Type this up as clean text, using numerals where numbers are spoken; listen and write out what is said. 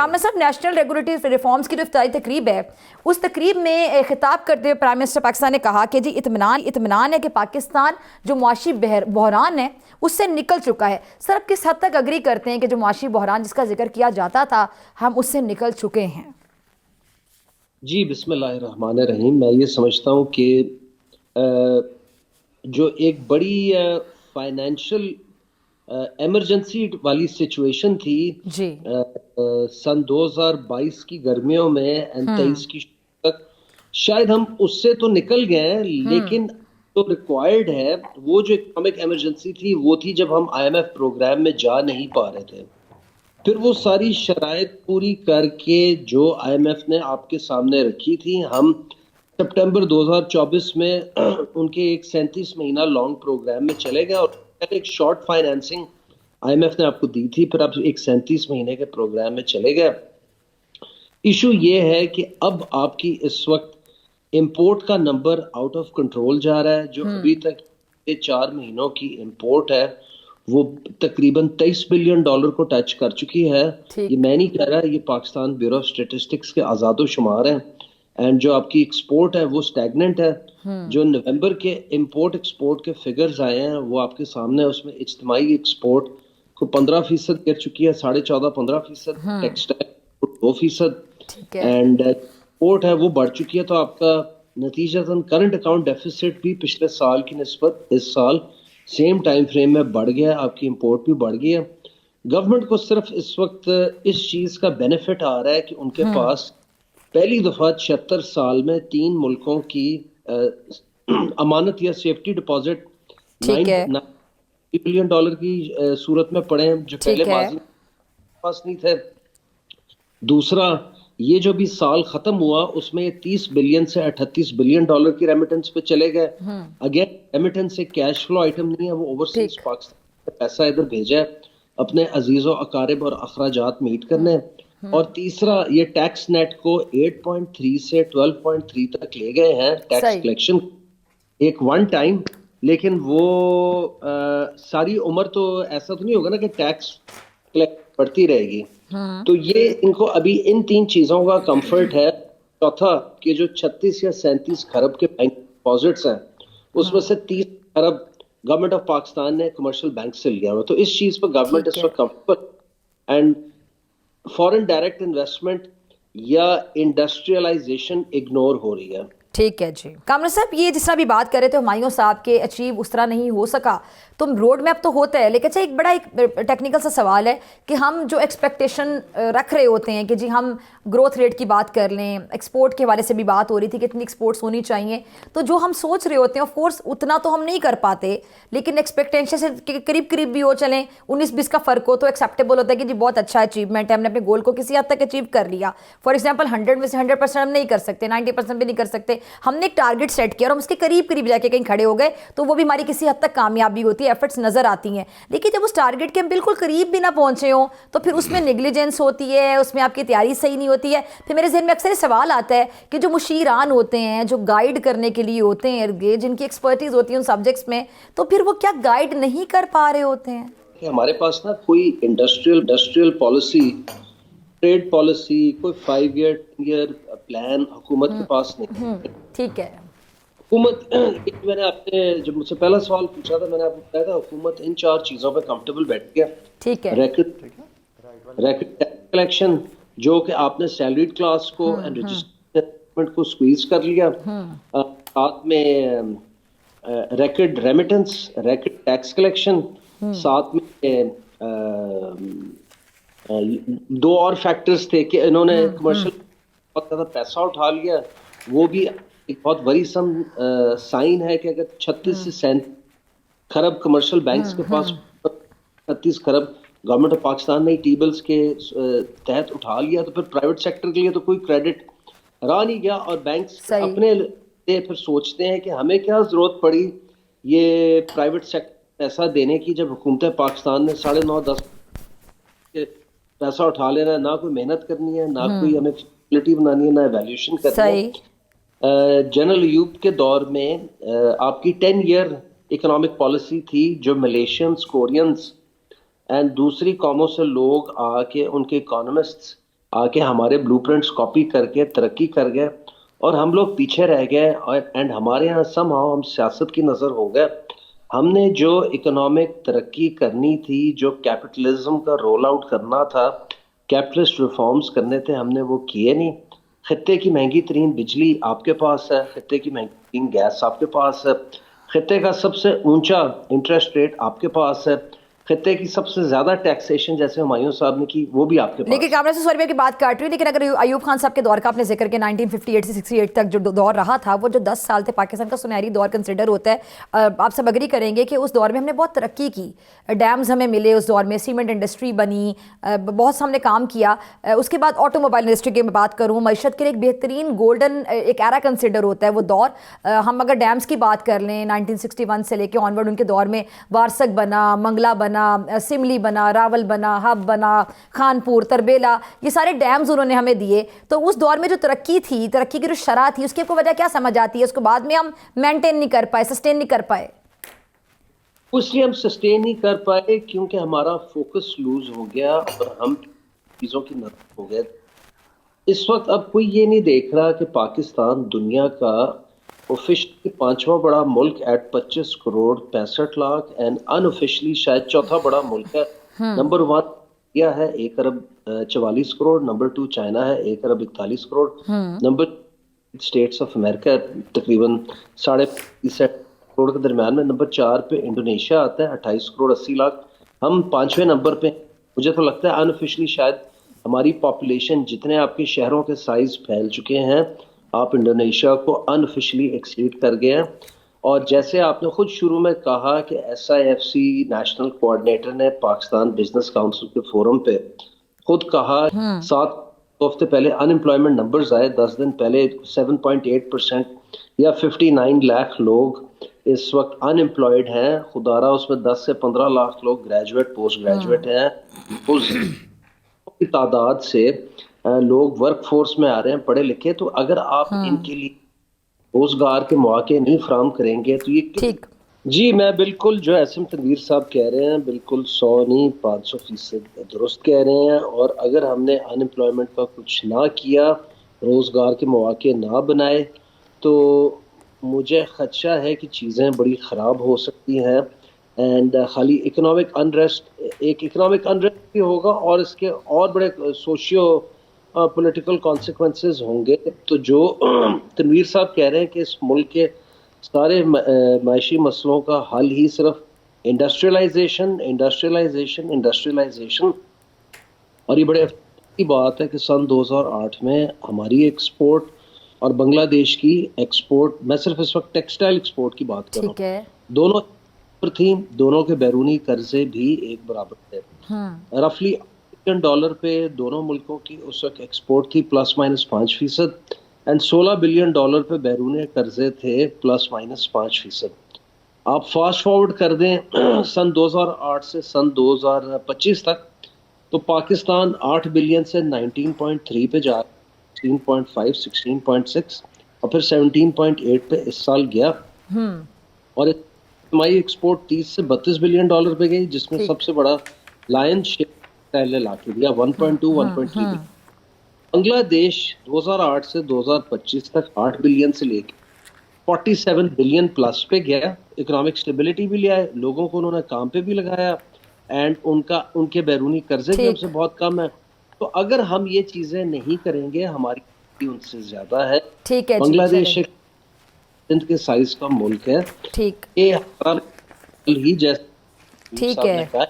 کامران صاحب، national regulatory reforms کی جو افتتاحی تقریب ہے، اس تقریب میں خطاب کرتے ہوئے پرائم منسٹر پاکستان نے کہا کہ جی اطمینان ہے کہ پاکستان جو معاشی بحران ہے اس سے نکل چکا ہے. سر آپ کس حد تک اگری کرتے ہیں کہ جو معاشی بحران جس کا ذکر کیا جاتا تھا ہم اس سے نکل چکے ہیں؟ جی بسم اللہ الرحمن الرحیم. میں یہ سمجھتا ہوں کہ جو ایک بڑی فائنینشیل ایمرجنسی والی سچویشن تھی جی سن 2022 کی گرمیوں میں 23 کی تک، شاید ہم اس سے تو نکل گئے ہیں، لیکن جو ریکوائرڈ ہے وہ جو اکنامک ایمرجنسی تھی وہ تھی جب ہم IMF پروگرام میں جا نہیں پا رہے تھے. پھر وہ ساری شرائط پوری کر کے جو IMF نے آپ کے سامنے رکھی تھی، ہم سپٹمبر 2024 میں ان کے ایک 37 مہینہ لانگ پروگرام میں چلے گئے، اور ایک شارٹ فائنینسنگ IMF نے آپ کو دی تھی، پھر آپ ایک 37 مہینے کے پروگرام میں چلے گئے. ایشو یہ ہے کہ اب آپ کی اس وقت امپورٹ کا نمبر آؤٹ آف کنٹرول جا رہا ہے. جو ابھی تک 4 مہینوں کی امپورٹ ہے وہ تقریباً $23 بلین کو ٹچ کر چکی ہے. یہ میں نہیں کہہ رہا، یہ پاکستان بیورو آف اسٹیٹسٹکس کے آزاد و شمار ہیں. اینڈ جو آپ کی ایکسپورٹ ہے وہ سٹیگننٹ ہے. جو نومبر کے امپورٹ ایکسپورٹ کے فگرز آئے ہیں وہ آپ کے سامنے، اس میں اجتماعی ایکسپورٹ کو 15% گر چکی ہے، 14.5%، ٹیکسٹائل 2%، اینڈ ایکسپورٹ ہے وہ بڑھ چکی ہے. تو آپ کا نتیجتاً کرنٹ اکاؤنٹ ڈیفیسٹ بھی پچھلے سال کی نسبت اس سال سیم ٹائم فریم میں بڑھ گیا، آپ کی امپورٹ بھی بڑھ گئی ہے. گورنمنٹ کو صرف اس وقت اس چیز کا بینیفٹ آ رہا ہے کہ ان کے پاس پہلی دفعہ 76 سال میں 3 ملکوں کی امانت یا سیفٹی ڈپازٹ $9 بلین کی صورت میں پڑے ہیں، جو پہلے ماضی میں پاس نہیں تھے. دوسرا، یہ جو بھی سال ختم ہوا اس میں 30 بلین سے $38 بلین کی ریمیٹنس پہ چلے گئے. اگین ریمیٹنس ایک کیش فلو آئٹم نہیں ہے، وہ اوورسیز پاکستان میں پیسہ ادھر بھیجا ہے اپنے عزیز و اقارب اور اخراجات میٹ کرنے. اور تیسرا، یہ ٹیکس نیٹ کو 8.3 سے 12.3 تک لے گئے ہیں ٹیکس کلیکشن، ایک ون ٹائم. لیکن وہ ساری عمر تو ایسا تو نہیں ہوگا نا کہ ٹیکس کلیکٹ بڑھتی رہے گی. تو یہ ان کو ابھی ان 3 چیزوں کا کمفرٹ ہے. چوتھا، کہ جو 36 یا 37 کھرب کے بینک ڈپازٹس ہیں اس میں سے 30 کھرب گورنمنٹ آف پاکستان نے کمرشل بینک سے لیا ہوا. تو اس چیز پر گورنمنٹ اس وقت comfort, and foreign direct investment یا انڈسٹریلائزیشن اگنور ہو رہی ہے. ٹھیک ہے جی. کامران صاحب، یہ جس طرح بھی بات کر رہے تھے ہمایوں صاحب کے اچیو اس طرح نہیں ہو سکا، تو روڈ میپ تو ہوتا ہے، لیکن اچھا ایک بڑا ٹیکنیکل سا سوال ہے کہ ہم جو ایکسپیکٹیشن رکھ رہے ہوتے ہیں کہ جی ہم گروتھ ریٹ کی بات کر لیں، ایکسپورٹ کے حوالے سے بھی بات ہو رہی تھی کہ اتنی ایکسپورٹس ہونی چاہیے، تو جو ہم سوچ رہے ہوتے ہیں آف کورس اتنا تو ہم نہیں کر پاتے، لیکن ایکسپیکٹیشن سے قریب بھی ہو، چلیں 19-20 کا فرق ہو تو ایکسیپٹیبل ہوتا ہے کہ جی بہت اچھا اچیومنٹ ہے، ہم نے اپنے گول کو کسی حد تک اچیو کر لیا. فار ایگزامپل 100 میں سے 100% ہم نہیں کر سکتے، 90% بھی نہیں کر سکتے، ہم نے ایک ٹارگٹ سیٹ کیا اور ہم اس کے قریب جا کے کہیں کھڑے ہو گئے تو وہ بھی ہماری کسی حد تک کامیابی ہوتی ہے، ایفرٹس نظر آتی ہیں. لیکن جب اس ٹارگٹ کے ہم بالکل قریب بھی نہ پہنچے ہوں تو پھر اس میں نیگلیجنس ہوتی ہے، اس میں آپ کی تیاری صحیح نہیں ہوتی ہے. پھر میرے ذہن میں اکثر سوال آتا ہے کہ جو مشیران ہوتے ہیں، جو گائیڈ کرنے کے لیے ہوتے ہیں جن کی ایکسپرٹیز ہوتی ہے ان سبجیکٹس میں، تو پھر وہ کیا گائیڈ نہیں کر پا رہے ہوتے ہیں؟ ہمارے پاس نا کوئی انڈسٹریل پالیسی، ٹریڈ پالیسی، کوئی 5 ایئر پلان حکومت کے پاس نہیں. ٹھیک ہے. حکومت، میں نے آپ نے جب مجھ سے پہلا سوال پوچھا تھا میں نے آپ کو کہا تھا حکومت ان 4 چیزوں پہ کمفرٹیبل بیٹھ گیا. ٹھیک ہے. ریکٹ ٹیکس کلیکشن، جو کہ آپ نے سیلریڈ کلاس کو اینڈ رجسٹرڈ کو سکویز کر لیا، ساتھ میں record remittance, record tax collection, ساتھ میں 2 اور فیکٹرز تھے کہ انہوں نے کمرشل بہت زیادہ پیسہ اٹھا لیا. وہ بھی ایک بہت وریسم سائن ہے کہ اگر 36 سے 37 کھرب کمرشل بینکس کے پاس 36 کھرب گورنمنٹ آف پاکستان نے ٹی بلز کے تحت اٹھا لیا، تو پھر پرائیویٹ سیکٹر کے لیے تو کوئی کریڈٹ رہا نہیں گیا. اور بینکس اپنے پھر سوچتے ہیں کہ ہمیں کیا ضرورت پڑی یہ پرائیویٹ سیکٹر پیسہ دینے کی، جب حکومت پاکستان نے 9.5-10 پیسہ اٹھا لینا ہے، نہ کوئی محنت کرنی ہے، نہ کوئی ہمیں فیسلٹی بنانی ہے، نہ ایویلیوشن کرنی ہے. جنرل ایوب کے دور میں آپ کی 10 ایئر اکنامک پالیسی تھی، جو ملیشینز، کورینز اینڈ دوسری قوموں سے لوگ آ کے ان کے اکانومسٹس آ کے ہمارے بلو پرنٹس کاپی کر کے ترقی کر گئے اور ہم لوگ پیچھے رہ گئے. اینڈ ہمارے یہاں ہم سیاست کی نظر ہو گئے. ہم نے جو اکنامک ترقی کرنی تھی, جو کیپٹلزم کا رول آؤٹ کرنا تھا, کیپٹلسٹ ریفارمز کرنے تھے, ہم نے وہ کیے نہیں. خطے کی مہنگی ترین بجلی آپ کے پاس ہے, خطے کی مہنگی ترین گیس آپ کے پاس ہے, خطے کا سب سے اونچا انٹرسٹ ریٹ آپ کے پاس ہے, خطے کی سب سے زیادہ ٹیکسیشن جیسے ہمایوں صاحب نے کی وہ بھی آپ کے پاس. لیکن کامرا سے سوری میں کی بات کاٹ رہی ہوں, لیکن اگر ایوب خان صاحب کے دور کا آپ نے ذکر کیا 1958 سے 68 تک جو دور رہا تھا, وہ جو 10 سال تھے پاکستان کا سنہری دور کنسیڈر ہوتا ہے. آپ سب اگری کریں گے کہ اس دور میں ہم نے بہت ترقی کی, ڈیمز ہمیں ملے اس دور میں, سیمنٹ انڈسٹری بنی, بہت سا ہم نے کام کیا. اس کے بعد آٹو موبائل انڈسٹری کی میں بات کروں, معیشت کے لیے ایک بہترین گولڈن ایک ایرا کنسیڈر ہوتا ہے وہ دور. ہم اگر ڈیمز کی بات کر لیں 1961 سے لے کے آنورڈ, ان کے دور میں وارسک بنا, منگلا بنا, سملی بنا, راول بنا, ہب بنا, خانپور, تربیلا, یہ سارے ڈیمز انہوں نے ہمیں دیے. تو اس دور میں جو ترقی تھی, ترقی کی جو شرح تھی, اس کی آپ کو وجہ کیا سمجھ آتی ہے؟ اس کو بعد میں ہم مینٹین نہیں کر پائے, سسٹین نہیں کر پائے. اس لیے ہم سسٹین نہیں کر پائے کیونکہ ہمارا فوکس لوز ہو گیا اور ہم چیزوں کی نظر ہو گئے. اس وقت اب کوئی یہ نہیں دیکھ رہا کہ پاکستان دنیا کا آفیشلی 5واں بڑا ملک at 25 crore 65 lakh and unofficially شاید چوتھا بڑا ملک ہے. نمبر 1 انڈیا ہے 1 ارب 44 کروڑ, نمبر 2 چائنا ہے 1 ارب 41 کروڑ, نمبر اسٹیٹس آف امریکہ تقریباً 35 کروڑ کے درمیان میں, نمبر 4 پہ انڈونیشیا آتا ہے 28 کروڑ 80 لاکھ. ہم 5ویں نمبر پہ. مجھے تو لگتا ہے ان آفیشلی شاید ہماری پاپولیشن جتنے آپ کے شہروں کے سائز پھیل چکے ہیں, آپ انڈونیشیا کو ان آفیشلی ایکسیڈ کر گئے ہیں. اور جیسے آپ نے خود شروع میں کہا کہ S I F C national coordinator نے پاکستان بزنس کاؤنسل کے فورم پہ خود کہا 7 ہفتے پہلے ان امپلائمنٹ نمبرز آئے, 10 دن پہلے 7.8% یا 59 لاکھ لوگ اس وقت ان امپلائڈ ہیں. خدا رہا اس میں 10 سے 15 لاکھ لوگ گریجویٹ پوسٹ گریجویٹ ہیں. اس کی تعداد سے لوگ ورک فورس میں آ رہے ہیں پڑھے لکھے. تو اگر آپ ان کے لیے روزگار کے مواقع نہیں فراہم کریں گے تو یہ ٹھیک. جی میں بالکل جو اسم تنویر صاحب کہہ رہے ہیں بالکل 100 نہیں 500% درست کہہ رہے ہیں. اور اگر ہم نے ان امپلائمنٹ کا کچھ نہ کیا, روزگار کے مواقع نہ بنائے, تو مجھے خدشہ ہے کہ چیزیں بڑی خراب ہو سکتی ہیں. اینڈ خالی اکنامک انریسٹ, ایک اکنامک انریسٹ بھی ہوگا اور اس کے اور بڑے سوشیو پولیٹیکل کانسیکوینسز ہوں گے. تو جو تنویر صاحب کہہ رہے ہیں کہ اس ملک کے سارے معاشی مسئلوں کا حل ہی صرف انڈسٹریلائزیشن اور یہ بڑے کی بات ہے کہ سن 2008 میں ہماری ایکسپورٹ اور بنگلہ دیش کی ایکسپورٹ, میں صرف اس وقت ٹیکسٹائل ایکسپورٹ کی بات کر رہا ہوں, دونوں تھیں, دونوں کے بیرونی قرضے بھی ایک برابر تھے. رفلی $1 پہ دونوں ملکوں کی اس وقت ایکسپورٹ تھی ±5%, اینڈ $16 بلین پہ بیرون قرضے تھے ±5%. آپ فاسٹ فارورڈ کر دیں سن 2008 سے سن 2025 تک, تو پاکستان 8 بلین سے 19.3 پہ جا 16.5 16.6 اور پھر 17.8 پہ اس سال گیا. اور ہماری ایکسپورٹ 30 سے $32 بلین پہ گئی, جس میں سب سے بڑا لائن شیئر پہلے لا کے دیا 1.2 1.3. بنگلہ دیش 2008 سے 2025 تک 8 بلین سے لے کے 47 بلین پلس پہ گیا. اکنامک سٹیبلٹی بھی لے آئے, لوگوں کو انہوں نے کام پہ بھی لگایا, اینڈ ان کے بیرونی قرضے بھی ہم سے بہت کم ہے. تو اگر ہم یہ چیزیں نہیں کریں گے, ہماری ان سے زیادہ ہے. بنگلہ دیش ایک ہند کے سائز کا ملک ہے. ٹھیک یہ ہی جیسے ٹھیک ہے.